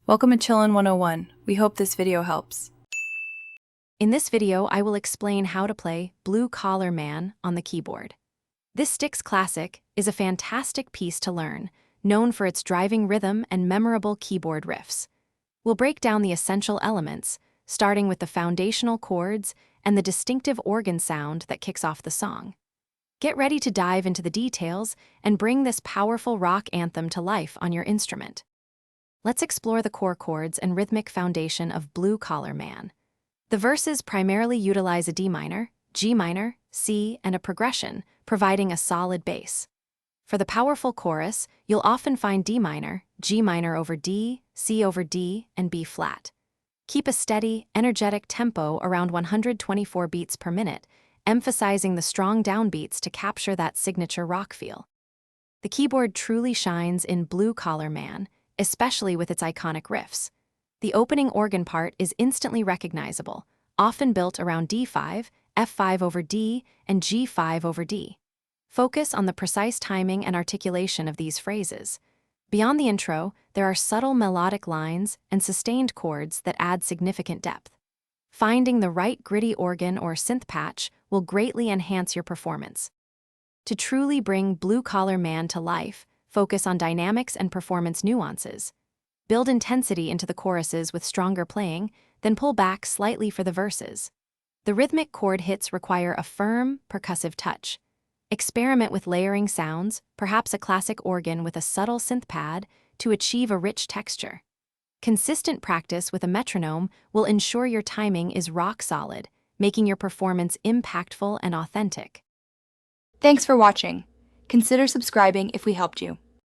Welcome to Chillin' 101. We hope this video helps. In this video, I will explain how to play Blue Collar Man on the keyboard. This Styx classic is a fantastic piece to learn, known for its driving rhythm and memorable keyboard riffs. We'll break down the essential elements, starting with the foundational chords and the distinctive organ sound that kicks off the song. Get ready to dive into the details and bring this powerful rock anthem to life on your instrument. Let's explore the core chords and rhythmic foundation of Blue Collar Man. The verses primarily utilize a D minor, G minor, C, and a progression, providing a solid base. For the powerful chorus, you'll often find D minor, G minor over D, C over D, and B flat. Keep a steady, energetic tempo around 124 beats per minute, emphasizing the strong downbeats to capture that signature rock feel. The keyboard truly shines in Blue Collar Man, especially with its iconic riffs. The opening organ part is instantly recognizable, often built around D5, F5 over D, and G5 over D. Focus on the precise timing and articulation of these phrases. Beyond the intro, there are subtle melodic lines and sustained chords that add significant depth. Finding the right gritty organ or synth patch will greatly enhance your performance. To truly bring Blue Collar Man to life, focus on dynamics and performance nuances. Build intensity into the choruses with stronger playing, then pull back slightly for the verses. The rhythmic chord hits require a firm, percussive touch. Experiment with layering sounds, perhaps a classic organ with a subtle synth pad, to achieve a rich texture. Consistent practice with a metronome will ensure your timing is rock solid, making your performance impactful and authentic. Thanks for watching. Consider subscribing if we helped you.